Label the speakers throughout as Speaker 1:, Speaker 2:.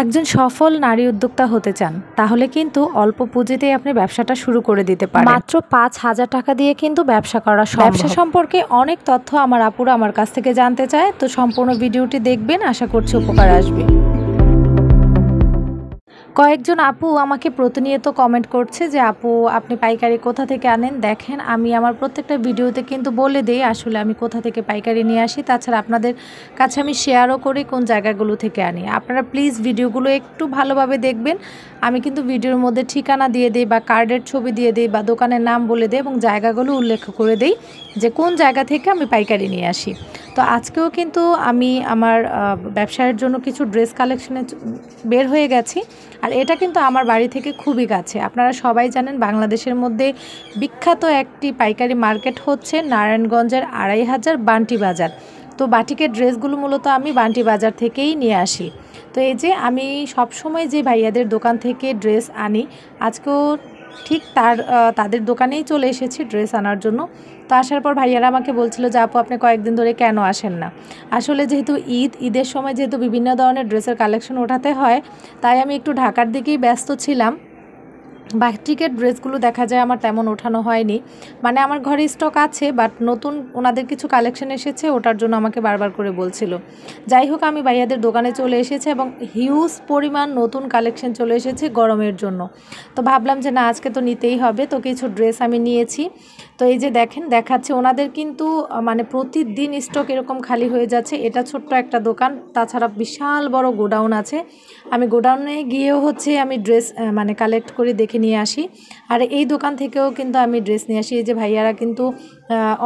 Speaker 1: একজন সফল নারী উদ্যোক্তা হতে চান তাহলে কিন্তু অল্প পুঁজিতেই আপনি ব্যবসাটা শুরু করে দিতে পারেন। মাত্র ৫,০০০ টাকা দিয়ে কিন্তু ব্যবসা করা সম্ভব। ব্যবসা সম্পর্কে অনেক তথ্য আমার আপুরা আমার কাছ থেকে জানতে চায়, তো সম্পূর্ণ ভিডিওটি দেখবেন, আশা করছি উপকার আসবে। কয়েকজন আপু আমাকে প্রতিনিয়ত কমেন্ট করছে যে আপু আপনি পাইকারি কোথা থেকে আনেন। দেখেন, আমি আমার প্রত্যেকটা ভিডিওতে কিন্তু বলে দিই আসলে আমি কোথা থেকে পাইকারি নিয়ে আসি। তাছাড়া আপনাদের কাছে আমি শেয়ারও করি কোন জায়গাগুলো থেকে আনি। আপনারা প্লিজ ভিডিওগুলো একটু ভালোভাবে দেখবেন। আমি কিন্তু ভিডিওর মধ্যে ঠিকানা দিয়ে দিই বা কার্ডের ছবি দিয়ে দিই বা দোকানের নাম বলে দিই এবং জায়গাগুলো উল্লেখ করে দিই যে কোন জায়গা থেকে আমি পাইকারি নিয়ে আসি। তো আজকেও কিন্তু আমি আমার ব্যবসায়ের জন্য কিছু ড্রেস কালেকশনে বের হয়ে গেছি। আর এটা কিন্তু আমার বাড়ি থেকে খুবই কাছে। আপনারা সবাই জানেন বাংলাদেশের মধ্যে বিখ্যাত একটি পাইকারি মার্কেট হচ্ছে নারায়ণগঞ্জের ২৫০০ বান্টি বাজার। তো বাটিকের ড্রেসগুলো মূলত আমি বান্টি বাজার থেকেই নিয়ে আসি। তো এই যে আমি সবসময় যে ভাইয়াদের দোকান থেকে ড্রেস আনি, আজকেও ঠিক তাদের দোকানেই চলে এসেছি ড্রেস আনার জন্য। তো আসার পর ভাইয়ারা আমাকে বলছিল যে আপু আপনি কয়েকদিন ধরে কেন আসেন না। আসলে যেহেতু ঈদের সময় যেহেতু বিভিন্ন ধরনের ড্রেসের কালেকশন ওঠাতে হয়, তাই আমি একটু ঢাকার দিকেই ব্যস্ত ছিলাম। বাটিকের ড্রেসগুলো দেখা যায় আমার তেমন ওঠানো হয়নি, মানে আমার ঘরে স্টক আছে বাট নতুন ওনাদের কিছু কালেকশন এসেছে, ওটার জন্য আমাকে বারবার করে বলছিল। যাই হোক, আমি ভাইয়াদের দোকানে চলে এসেছি এবং হিউজ পরিমাণ নতুন কালেকশন চলে এসেছে গরমের জন্য। তো ভাবলাম যে না, আজকে তো নিতেই হবে, তো কিছু ড্রেস আমি নিয়েছি। তো এই যে দেখেন, দেখাচ্ছে ওনাদের কিন্তু মানে প্রতিদিন স্টক এরকম খালি হয়ে যাচ্ছে। এটা ছোট্ট একটা দোকান, তাছাড়া বিশাল বড় গোডাউন আছে। আমি গোডাউনে গিয়েও আমি ড্রেস মানে কালেক্ট করে দেখে নিয়ে আসি। আর এই দোকান থেকেও কিন্তু আমি ড্রেস নিয়ে আসি। এই যে ভাইয়ারা কিন্তু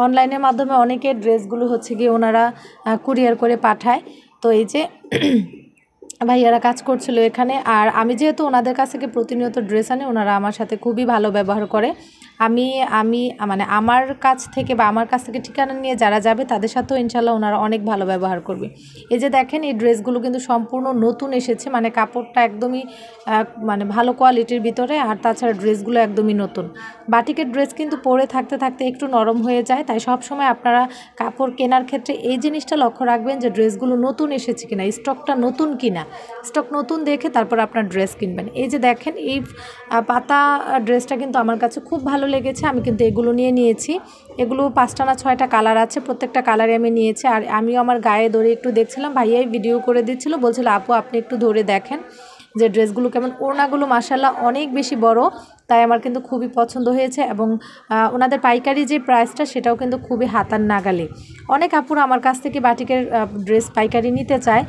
Speaker 1: অনলাইনের মাধ্যমে অনেকের ড্রেসগুলো গিয়ে ওনারা কুরিয়ার করে পাঠায়। তো এই যে ভাইয়ারা কাজ করছিল এখানে। আর আমি যেহেতু ওনাদের কাছ থেকে প্রতিনিয়ত ড্রেস আনি, ওনারা আমার সাথে খুবই ভালো ব্যবহার করে। আমি মানে আমার কাছ থেকে বা আমার কাছ থেকে ঠিকানা নিয়ে যারা যাবে তাদের সাথেও ইনশাল্লাহ ওনারা অনেক ভালো ব্যবহার করবে। এই যে দেখেন, এই ড্রেসগুলো কিন্তু সম্পূর্ণ নতুন এসেছে, মানে কাপড়টা একদমই মানে ভালো কোয়ালিটির ভিতরে। আর তাছাড়া ড্রেসগুলো একদমই নতুন। বাটিকের ড্রেস কিন্তু পরে থাকতে থাকতে একটু নরম হয়ে যায়, তাই সবসময় আপনারা কাপড় কেনার ক্ষেত্রে এই জিনিসটা লক্ষ্য রাখবেন যে ড্রেসগুলো নতুন এসেছে কিনা, স্টকটা নতুন কিনা। স্টক নতুন দেখে তারপর আপনার ড্রেস কিনবেন। এই যে দেখেন, এই পাতা ড্রেসটা কিন্তু আমার কাছে খুব ভালো লেগেছে। আমি কিন্তু এগুলো নিয়েছি। এগুলো 5টা না 6টা কালার আছে, প্রত্যেকটা কালারে আমি নিয়েছি। আর আমিও আমার গায়ে ধরে একটু দেখছিলাম, ভাইয়াই ভিডিও করে দিচ্ছিল, বলছিল আপু আপনি একটু ধরে দেখেন যে ড্রেসগুলো কেমন। ওড়নাগুলো মাশাআল্লাহ অনেক বেশি বড়, তাই আমার কিন্তু খুবই পছন্দ হয়েছে। এবং ওনাদের পাইকারি যে প্রাইসটা সেটাও কিন্তু খুবই হাতার নাগালে। অনেক আপুরা আমার কাছ থেকে বাটিকের ড্রেস পাইকারি নিতে চায়।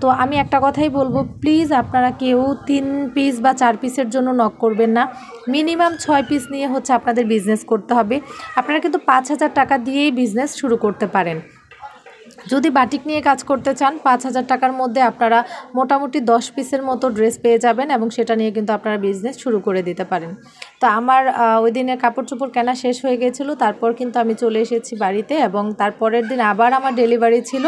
Speaker 1: তো আমি একটা কথাই বলবো, প্লিজ আপনারা কেউ 3 পিস বা 4 পিসের জন্য নক করবেন না। মিনিমাম 6 পিস নিয়ে আপনাদের বিজনেস করতে হবে। আপনারা কিন্তু ৫,০০০ টাকা দিয়েই বিজনেস শুরু করতে পারেন। যদি বাটিক নিয়ে কাজ করতে চান, ৫,০০০ টাকার মধ্যে আপনারা মোটামুটি 10 পিসের মতো ড্রেস পেয়ে যাবেন এবং সেটা নিয়ে কিন্তু আপনারা বিজনেস শুরু করে দিতে পারেন। তো আমার ওই দিনে কাপড় চোপড় কেনা শেষ হয়ে গিয়েছিল, তারপর কিন্তু আমি চলে এসেছি বাড়িতে এবং তারপরের দিন আবার আমার ডেলিভারি ছিল।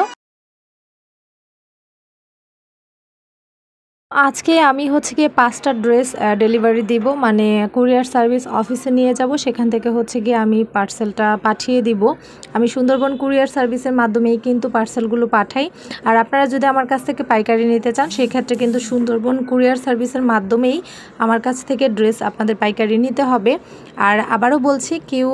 Speaker 1: আজকে আমি গিয়ে 5টা ড্রেস ডেলিভারি দিব, মানে কুরিয়ার সার্ভিস অফিসে নিয়ে যাব, সেখান থেকে গিয়ে আমি পার্সেলটা পাঠিয়ে দিব। আমি সুন্দরবন কুরিয়ার সার্ভিসের মাধ্যমেই কিন্তু পার্সেলগুলো পাঠাই। আর আপনারা যদি আমার কাছ থেকে পাইকারি নিতে চান, সেক্ষেত্রে কিন্তু সুন্দরবন কুরিয়ার সার্ভিসের মাধ্যমেই আমার কাছ থেকে ড্রেস আপনাদের পাইকারি নিতে হবে। আর আবারও বলছি, কেউ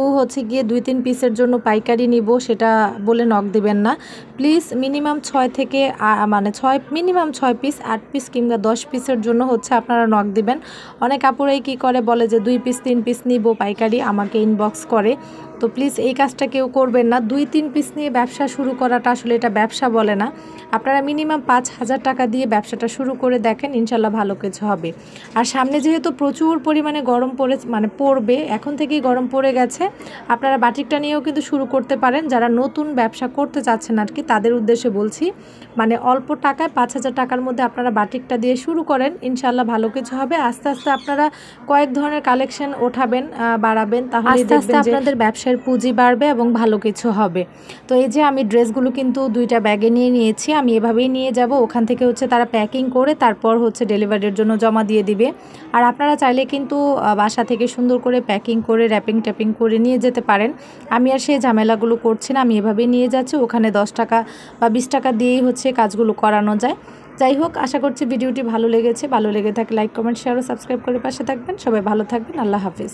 Speaker 1: গিয়ে 2-3 পিসের জন্য পাইকারি নিব সেটা বলে নক দেবেন না প্লিজ। মিনিমাম 6 থেকে মিনিমাম 6 পিস, 8 পিস কিংবা 10 পিসের জন্য আপনারা নক দিবেন। অনেক আপুরাই কি করে বলে যে 2 পিস 3 পিস নিব পাইকারি, আমাকে ইনবক্স করে। তো প্লিজ এই কাজটা কেউ করবেন না। 2-3 পিস নিয়ে ব্যবসা শুরু করাটা আসলে এটা ব্যবসা বলে না। আপনারা মিনিমাম 5,০০০ টাকা দিয়ে ব্যবসাটা শুরু করে দেখেন, ইনশাল্লাহ ভালো কিছু হবে। আর সামনে যেহেতু প্রচুর পরিমাণে গরম পড়বে, এখন থেকেই গরম পড়ে গেছে, আপনারা বাটিকটা নিয়েও কিন্তু শুরু করতে পারেন। যারা নতুন ব্যবসা করতে চাচ্ছেন আর কি, তাদের উদ্দেশ্যে বলছি, মানে অল্প টাকায় 5,০০০ টাকার মধ্যে আপনারা বাটিকটা দিয়ে শুরু করেন, ইনশাল্লাহ ভালো কিছু হবে। আস্তে আস্তে আপনারা কয়েক ধরনের কালেকশন ওঠাবেন, বাড়াবেন, তাহলে দেখবেন যে আপনাদের ব্যবসার পুঁজি বাড়বে এবং ভালো কিছু হবে। তো এই যে আমি ড্রেসগুলো কিন্তু 2টা ব্যাগে নিয়েছি। আমি এভাবেই নিয়ে যাব, ওখান থেকে তারা প্যাকিং করে তারপর ডেলিভারির জন্য জমা দিয়ে দিবে। আর আপনারা চাইলে কিন্তু বাসা থেকে সুন্দর করে প্যাকিং করে র্যাপিং করে নিয়ে যেতে পারেন। আমি আর সেই ঝামেলাগুলো করছি না, আমি এভাবেই নিয়ে যাচ্ছি। ওখানে 10 টাকা বা 20 টাকা দিয়েই কাজগুলো করানো যায়। যাই হোক, আশা করছি ভিডিওটি ভালো লেগেছে। ভালো লেগে থাকে লাইক, কমেন্ট, শেয়ার ও সাবস্ক্রাইব করে পাশে থাকবেন। সবাই ভালো থাকবেন। আল্লাহ হাফিজ।